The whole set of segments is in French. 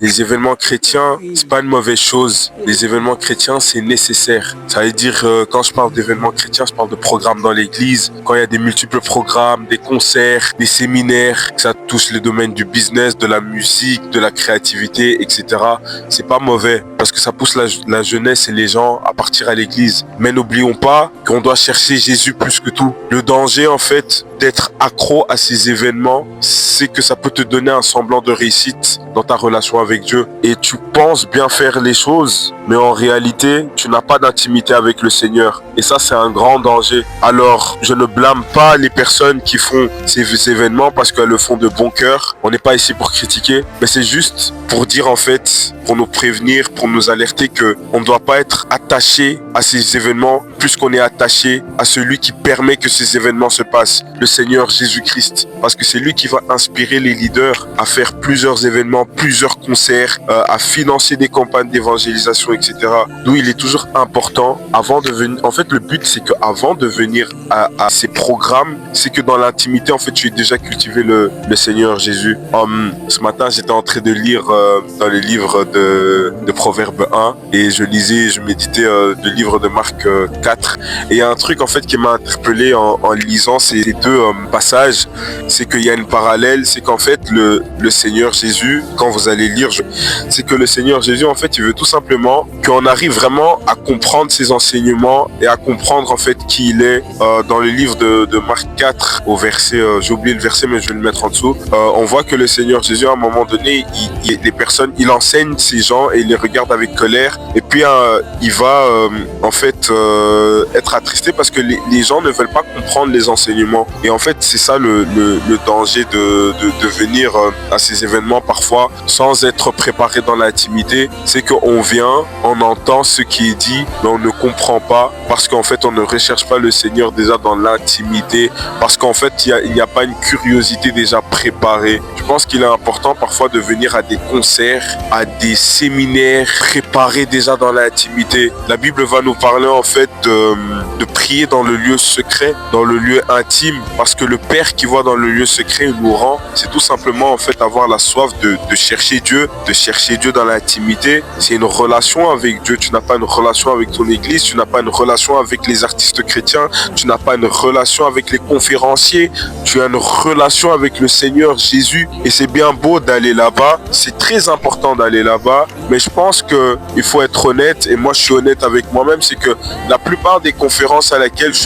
Les événements chrétiens, c'est pas une mauvaise chose. Les événements chrétiens, c'est nécessaire. Ça veut dire, quand je parle d'événements chrétiens, je parle de programmes dans l'église. Quand il y a des multiples programmes, des concerts, des séminaires, que ça touche les domaines du business, de la musique, de la créativité, etc. C'est pas mauvais parce que ça pousse la jeunesse et les gens à partir à l'église. Mais n'oublions pas qu'on doit chercher Jésus plus que tout. Le danger, en fait, d'être accro à ces événements, c'est que ça peut te donner un semblant de réussite dans ta relation avec Dieu. Et tu penses bien faire les choses, mais en réalité, tu n'as pas d'intimité avec le Seigneur. Et ça, c'est un grand danger. Alors, je ne blâme pas les personnes qui font ces événements parce qu'elles le font de bon cœur. On n'est pas ici pour critiquer, mais c'est juste pour dire, en fait, pour nous prévenir, pour nous alerter que on ne doit pas être attaché à ces événements plus qu'on est attaché à celui qui permet que ces événements se passent, le Seigneur Jésus-Christ. Parce que c'est lui qui va inspirer les leaders à faire plusieurs événements, plusieurs concerts, à financer des campagnes d'évangélisation, etc. D'où il est toujours important, avant de venir, en fait, le but, c'est qu'avant de venir à ces programmes, c'est que dans l'intimité, en fait, tu aies déjà cultivé le Seigneur Jésus. Ce matin, j'étais en train de lire dans les livres de Proverbe 1 et je méditais le livre de Marc 4. Et il y a un truc, en fait, qui m'a interpellé en lisant ces deux passages, c'est qu'il y a une parallèle, c'est qu'en fait, le Seigneur Jésus, quand vous allez lire, c'est que le Seigneur Jésus, en fait, il veut tout simplement qu'on arrive vraiment à comprendre ses enseignements et à comprendre, en fait, qui il est. Dans le livre de Marc 4, au verset, j'ai oublié le verset, mais je vais le mettre en dessous, on voit que le Seigneur Jésus, à un moment donné, il enseigne ces gens et il les regarde avec colère. Et puis, il va, en fait, être attristé parce que les gens ne veulent pas comprendre les enseignements. Et en fait, c'est ça le danger de venir à ces événements parfois sans être préparé dans l'intimité. C'est qu'on vient, on entend ce qui est dit, mais on ne comprend pas parce qu'en fait, on ne recherche pas le Seigneur déjà dans l'intimité, parce qu'en fait, il n'y a pas une curiosité déjà préparée. Je pense qu'il est important parfois de venir à des concerts, à des séminaires préparés déjà dans l'intimité. La Bible va nous parler en fait de prier dans le lieu secret, dans le lieu intime, parce que le Père qui voit dans le lieu secret nous rend, c'est tout simplement en fait avoir la soif de chercher Dieu dans l'intimité. C'est une relation avec Dieu. Tu n'as pas une relation avec ton église, tu n'as pas une relation avec les artistes chrétiens, tu n'as pas une relation avec les conférenciers, tu as une relation avec le Seigneur Jésus. Et c'est bien beau d'aller là-bas, c'est très important d'aller là-bas, mais je pense que il faut être honnête, et moi je suis honnête avec moi-même, c'est que la plupart des conférences à laquelle je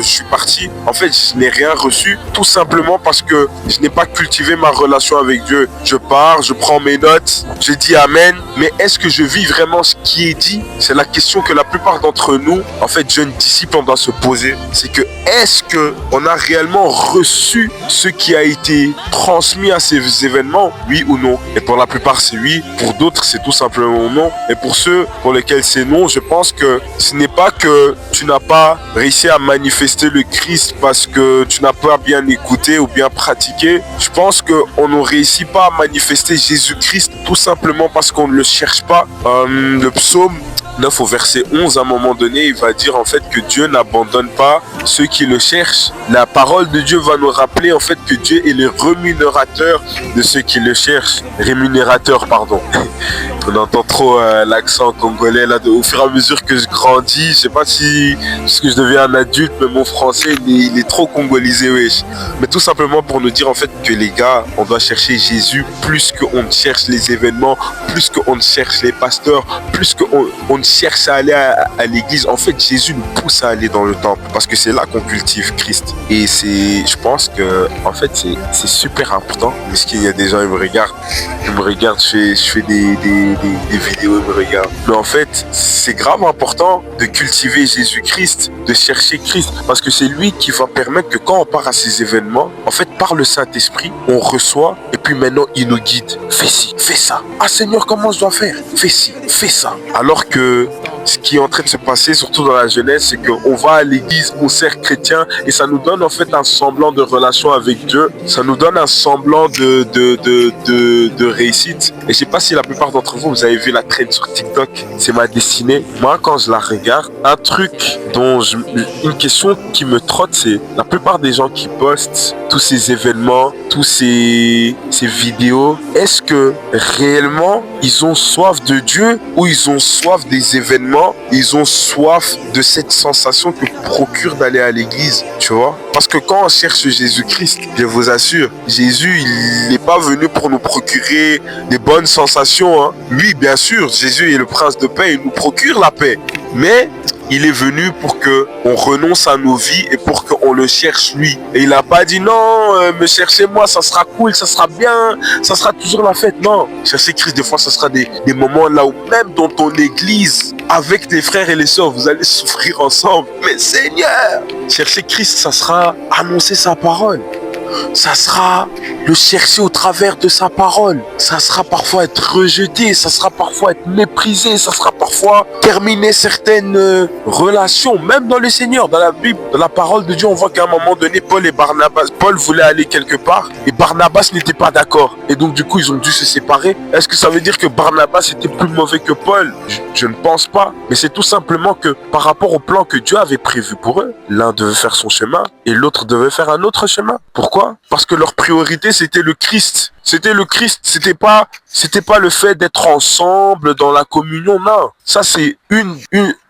suis parti, en fait, je n'ai rien reçu, tout simplement parce que je n'ai pas cultivé ma relation avec Dieu. Je pars, je prends mes notes, je dis Amen, mais est-ce que je vis vraiment ce qui est dit? C'est la question que la plupart d'entre nous, en fait, jeunes disciples, on doit se poser. C'est que, est-ce que on a réellement reçu ce qui a été transmis à ces événements? Oui ou non? Et pour la plupart, c'est oui. Pour d'autres, c'est tout simplement non. Et pour ceux pour lesquels c'est non, je pense que ce n'est pas que tu n'as pas réussi à manifester le Christ parce que tu n'as pas bien écouté ou bien pratiqué. Je pense qu'on ne réussit pas à manifester Jésus-Christ tout simplement parce qu'on ne le cherche pas. Le psaume 9 au verset 11, à un moment donné, il va dire en fait que Dieu n'abandonne pas ceux qui le cherchent. La parole de Dieu va nous rappeler en fait que Dieu est le rémunérateur de ceux qui le cherchent. Rémunérateur, pardon. On entend trop l'accent congolais là, au fur et à mesure que je grandis. Je sais pas si parce que je deviens un adulte, mais mon français il est trop congolisé, wesh. Mais tout simplement pour nous dire en fait que les gars, on doit chercher Jésus plus qu'on ne cherche les événements, plus qu'on ne cherche les pasteurs, plus qu'on cherche à aller à l'église. En fait, Jésus nous pousse à aller dans le temple parce que c'est là qu'on cultive Christ. Et je pense que en fait c'est super important. Parce qu'il y a des gens, ils me regardent, je fais des vidéos, ils me regardent. Mais en fait, c'est grave important de cultiver Jésus-Christ, de chercher Christ, parce que c'est lui qui va permettre que quand on part à ces événements, en fait, par le Saint-Esprit, on reçoit et puis maintenant il nous guide. Fais ci, fais ça. Ah Seigneur, comment je dois faire? Fais ci, fais ça. Alors que ce qui est en train de se passer, surtout dans la jeunesse, c'est qu'on va à l'église, concert chrétien, et ça nous donne en fait un semblant de relation avec Dieu. Ça nous donne un semblant de réussite. Et je sais pas si la plupart d'entre vous, vous avez vu la traîne sur TikTok, c'est ma destinée. Moi, quand je la regarde, un truc une question qui me trotte, c'est la plupart des gens qui postent tous ces événements, tous ces vidéos, est-ce que réellement ils ont soif de Dieu ou ils ont soif des événements, ils ont soif de cette sensation que procure d'aller à l'église, tu vois? Parce que quand on cherche Jésus-Christ, je vous assure, Jésus, il n'est pas venu pour nous procurer des bonnes sensations, hein. Lui, bien sûr, Jésus est le prince de paix, il nous procure la paix. Mais il est venu pour que on renonce à nos vies et pour qu'on le cherche lui. Et il n'a pas dit non, me cherchez moi, ça sera cool, ça sera bien, ça sera toujours la fête. Non, chercher Christ, des fois, ça sera des moments là où même dans ton église, avec tes frères et les sœurs, vous allez souffrir ensemble. Mais Seigneur, chercher Christ, ça sera annoncer sa parole. Ça sera le chercher au travers de sa parole. Ça sera parfois être rejeté, ça sera parfois être méprisé, ça sera parfois terminer certaines relations, même dans le Seigneur, dans la Bible, dans la parole de Dieu, on voit qu'à un moment donné, Paul voulait aller quelque part et Barnabas n'était pas d'accord. Et donc du coup, ils ont dû se séparer. Est-ce que ça veut dire que Barnabas était plus mauvais que Paul? Je ne pense pas. Mais c'est tout simplement que par rapport au plan que Dieu avait prévu pour eux, l'un devait faire son chemin et l'autre devait faire un autre chemin. Pourquoi? Parce que leur priorité, c'était le Christ. C'était le Christ. C'était pas le fait d'être ensemble dans la communion. Non. Ça, c'est une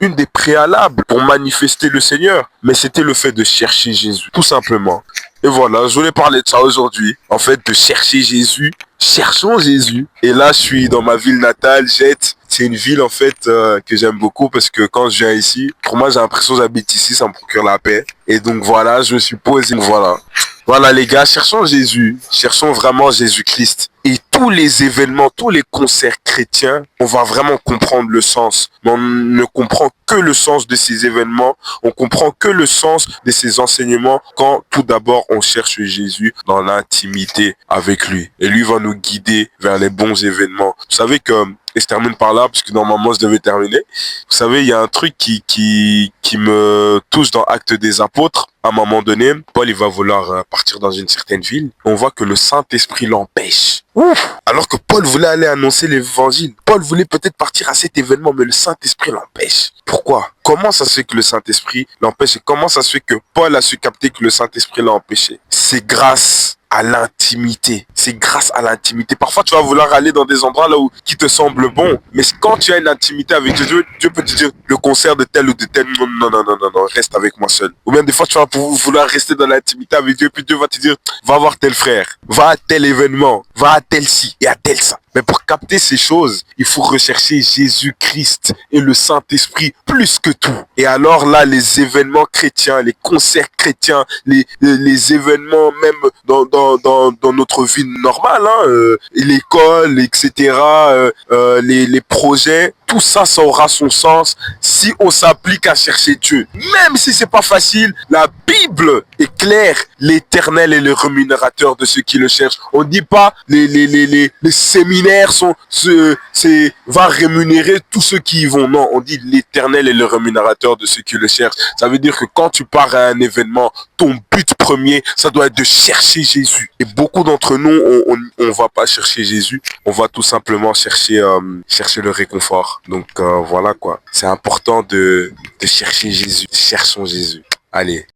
des préalables pour manifester le Seigneur. Mais c'était le fait de chercher Jésus. Tout simplement. Et voilà, je voulais parler de ça aujourd'hui. En fait, de chercher Jésus. Cherchons Jésus. Et là, je suis dans ma ville natale, Jette. C'est une ville, en fait, que j'aime beaucoup parce que quand je viens ici, pour moi, j'ai l'impression que j'habite ici, ça me procure la paix. Et donc, voilà, je me suis posé. Voilà. Voilà les gars, cherchons Jésus, cherchons vraiment Jésus-Christ. Et tous les événements, tous les concerts chrétiens, on va vraiment comprendre le sens. Mais on ne comprend que le sens de ces événements, on comprend que le sens de ces enseignements quand tout d'abord on cherche Jésus dans l'intimité avec lui. Et lui va nous guider vers les bons événements. Vous savez que, et je termine par là, parce que normalement je devais terminer. Vous savez, il y a un truc qui me touche dans Actes des Apôtres. À un moment donné, Paul, il va vouloir partir dans une certaine ville. On voit que le Saint-Esprit l'empêche. Ouf! Alors que Paul voulait aller annoncer l'évangile. Paul voulait peut-être partir à cet événement, mais le Saint-Esprit l'empêche. Pourquoi? Comment ça se fait que le Saint-Esprit l'empêche et comment ça se fait que Paul a su capter que le Saint-Esprit l'a empêché? C'est grâce à l'intimité. C'est grâce à l'intimité. Parfois, tu vas vouloir aller dans des endroits là où qui te semblent bons. Mais quand tu as une intimité avec Dieu, Dieu peut te dire le concert de tel ou de tel. Non, non, non, non, non, non, reste avec moi seul. Ou bien des fois, tu vas vouloir rester dans l'intimité avec Dieu. Puis Dieu va te dire, va voir tel frère. Va à tel événement. Va à tel ci et à tel ça. Mais pour capter ces choses, il faut rechercher Jésus-Christ et le Saint-Esprit plus que tout. Et alors là, les événements chrétiens, les concerts chrétiens, les événements même dans notre vie normale, hein, l'école, etc., les projets, tout ça, ça aura son sens si on s'applique à chercher Dieu. Même si c'est pas facile, la Bible est claire. L'Éternel est le rémunérateur de ceux qui le cherchent. On dit pas les séminaires va rémunérer tous ceux qui y vont. Non, on dit l'Éternel est le rémunérateur de ceux qui le cherchent. Ça veut dire que quand tu pars à un événement, ton but premier, ça doit être de chercher Jésus. Et beaucoup d'entre nous, on va pas chercher Jésus. On va tout simplement chercher le réconfort. Donc voilà quoi. C'est important de chercher Jésus. Cherchons Jésus. Allez.